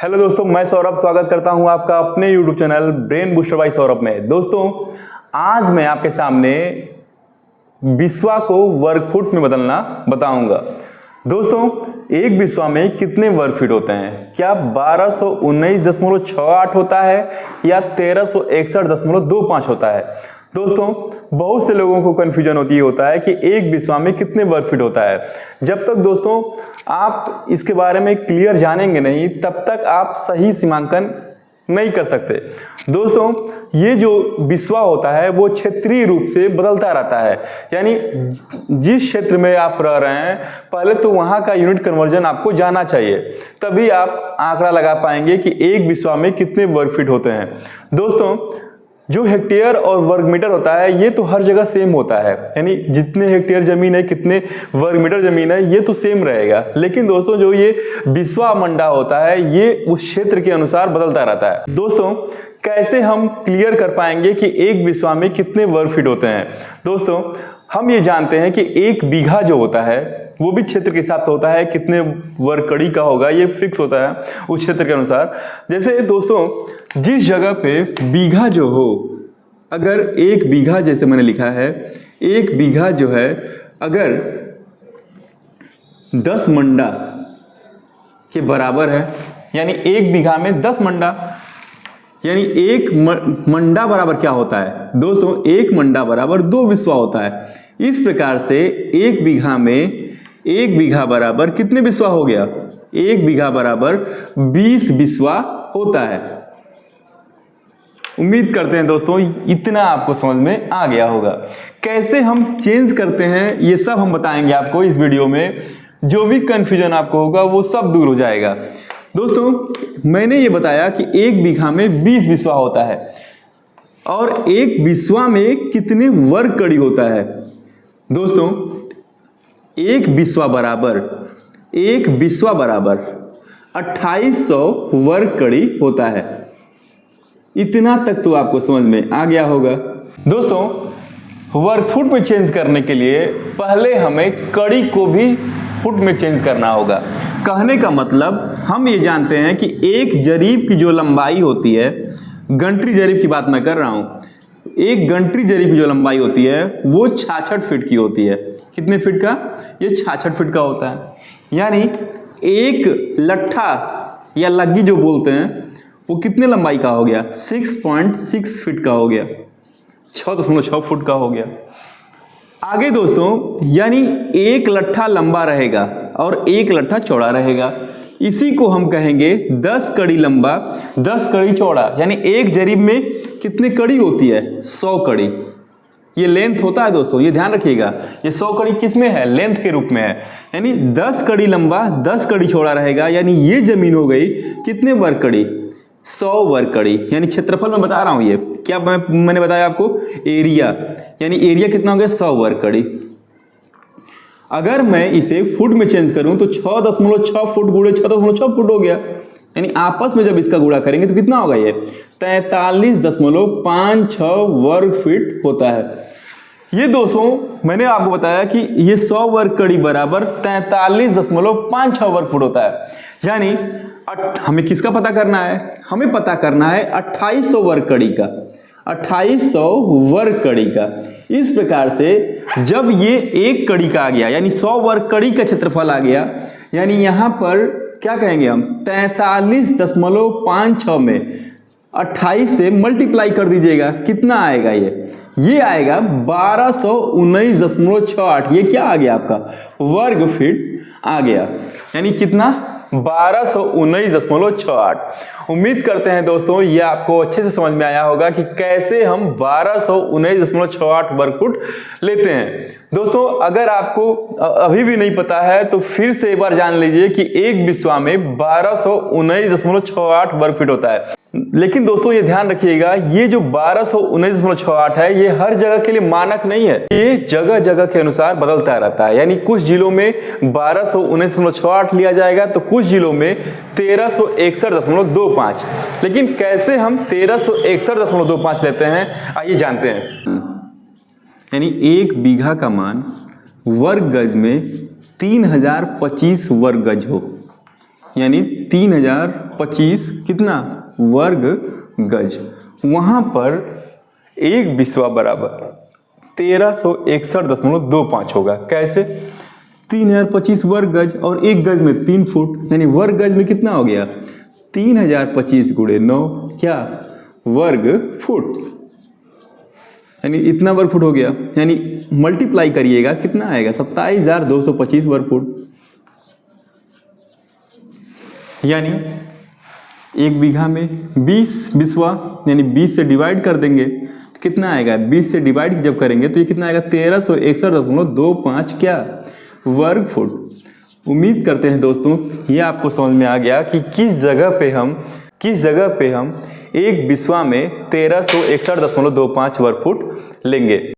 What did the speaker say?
Hello दोस्तों, मैं सौरभ स्वागत करता हूं आपका अपने YouTube channel brain booster by Saurabh में। दोस्तों, आज मैं आपके सामने बिस्वा को वर्ग फुट में बदलना बताऊंगा। दोस्तों, एक बिस्वा में कितने वर्ग फीट होते हैं? क्या 1219.68 होता है या 1361.25 होता है? दोस्तों, बहुत से लोगों को कन्फ्यूजन होता है कि एक बिस्वा में कितने वर्ग फीट होता है। जब तक दोस्तों आप इसके बारे में क्लियर जानेंगे नहीं, तब तक आप सही सीमांकन नहीं कर सकते। दोस्तों, ये जो बिस्वा होता है वो क्षेत्रीय रूप से बदलता रहता है, यानी जिस क्षेत्र में आप रह रहे हैं पहले तो वहाँ का यूनिट कन्वर्जन आपको जाना चाहिए, तभी आप आंकड़ा लगा पाएंगे कि एक बिस्वा में कितने वर्ग फीट होते हैं। दोस्तों, जो हेक्टेयर और वर्ग मीटर होता है ये तो हर जगह सेम होता है, यानी जितने हेक्टेयर जमीन है, कितने वर्ग मीटर जमीन है, ये तो सेम रहेगा। लेकिन दोस्तों, जो ये बिस्वा मंडा होता है ये उस क्षेत्र के अनुसार बदलता रहता है। दोस्तों, कैसे हम क्लियर कर पाएंगे कि एक बिस्वा में कितने वर्ग फीट होते हैं? दोस्तों, हम ये जानते हैं कि एक बीघा जो होता है वो भी क्षेत्र के हिसाब से होता है, कितने वर्ग कड़ी का होगा ये फिक्स होता है उस क्षेत्र के अनुसार। जैसे दोस्तों, जिस जगह पे बीघा जो हो, अगर एक बीघा, जैसे मैंने लिखा है, एक बीघा जो है अगर 10 मंडा के बराबर है, यानी एक बीघा में 10 मंडा, यानी एक मंडा बराबर क्या होता है? दोस्तों, एक मंडा बराबर 2 बिस्वा होता है। इस प्रकार से एक बीघा में एक बीघा बराबर कितने बिस्वा हो गया? एक बीघा बराबर 20 बिस्वा होता है। उम्मीद करते हैं दोस्तों इतना आपको समझ में आ गया होगा। कैसे हम चेंज करते हैं ये सब हम बताएंगे आपको इस वीडियो में। जो भी कंफ्यूजन आपको होगा वो सब दूर हो जाएगा। दोस्तों, मैंने ये बताया कि एक बीघा में 20 बिस्वा होता है और एक बिस्वा में कितने वर्ग कड़ी होता है? दोस्तों, एक बिस्वा बराबर 2800 वर्ग कड़ी होता है। इतना तक तो आपको समझ में आ गया होगा। दोस्तों, वर्ग फुट में चेंज करने के लिए पहले हमें कड़ी को भी फुट में चेंज करना होगा। कहने का मतलब, हम ये जानते हैं कि एक जरीब की जो लंबाई होती है, गंटरी जरीब की बात मैं कर रहा हूं, एक गंटरी जरीब की जो लंबाई होती है वो 66 फीट की होती है। कितने फीट का? ये 66 फीट का होता है। यानी एक लट्ठा या लग्गी जो बोलते हैं वो कितने लंबाई का हो गया? 6.6 फीट का हो गया, 6.6 फुट का हो गया। आगे दोस्तों, यानी एक लट्ठा लंबा रहेगा और एक लट्ठा चौड़ा रहेगा। इसी को हम कहेंगे 10 कड़ी लंबा, 10 कड़ी चौड़ा। यानी एक जरीब में कितने कड़ी होती है? 100 कड़ी। ये लेंथ होता है दोस्तों, ये ध्यान रखिएगा। ये 100 कड़ी किस में है? लेंथ के रूप में है। यानी 10 कड़ी लंबा, 10 कड़ी चौड़ा रहेगा। यानी ये जमीन हो गई कितने वर्ग कड़ी? 100 वर्ग कड़ी। यानी क्षेत्रफल मैं बता रहा हूं, ये क्या मैंने बताया आपको? एरिया। यानी एरिया कितना हो गया? 100 वर्ग कड़ी। अगर मैं इसे फुट में चेंज करूं तो 6.6 फुट गुणे 6.6 फुट हो गया। यानी आपस में जब इसका गुणा करेंगे तो कितना होगा? ये 43.56 वर्ग फीट होता है। ये दोस्तों, मैंने आपको बताया कि ये 100 वर्ग कड़ी बराबर 43.56 वर्ग फुट होता है। यानी हमें किसका पता करना है? हमें पता करना है 2800 वर्ग कड़ी का, 2800 वर्ग कड़ी का। इस प्रकार से जब ये एक कड़ी का आ गया, यानी 100 वर्ग कड़ी का क्षेत्रफल आ गया, यानी यहां पर क्या कहेंगे हम? 43.56 में 28 से मल्टीप्लाई कर दीजिएगा। कितना आएगा? ये आएगा 1219.68। ये क्या आ गया? आपका वर्ग फीट आ गया। यानी कितना? 1219.68। उम्मीद करते हैं दोस्तों ये आपको अच्छे से समझ में आया होगा कि कैसे हम 1219.68 वर्ग फुट लेते हैं। दोस्तों, अगर आपको अभी भी नहीं पता है तो फिर से एक बार जान लीजिए कि एक बिस्वा में 1219.68 वर्ग फीट होता है। लेकिन दोस्तों, ये ध्यान रखिएगा, ये जो 1219.68 है ये हर जगह के लिए मानक नहीं है। ये जगह जगह के अनुसार बदलता रहता है। यानी कुछ जिलों में 1219.68 लिया जाएगा तो कुछ जिलों में 1361.25। लेकिन कैसे हम 1361.25 लेते हैं, आइए जानते हैं। यानी एक बीघा का मान वर्ग गज में 3025 वर्ग गज हो, यानी 3025 कितना वर्ग गज, वहां पर एक बिस्वा बराबर 1361.25 होगा। कैसे? 3025 वर्ग गज और एक गज में 3 फुट, यानी वर्ग गज में कितना हो गया 3025 गुणे 9 क्या वर्ग फुट, यानी इतना वर्ग फुट हो गया। यानी मल्टीप्लाई करिएगा कितना आएगा 27,225 वर्ग फुट। यानी एक बीघा में 20 बिस्वा, यानी 20 से डिवाइड कर देंगे तो कितना आएगा, 20 से डिवाइड जब करेंगे तो ये कितना आएगा 1361.25 क्या वर्ग फुट। उम्मीद करते हैं दोस्तों ये आपको समझ में आ गया कि किस जगह पे हम एक बिस्वा में 1361.25 वर्ग फुट लेंगे।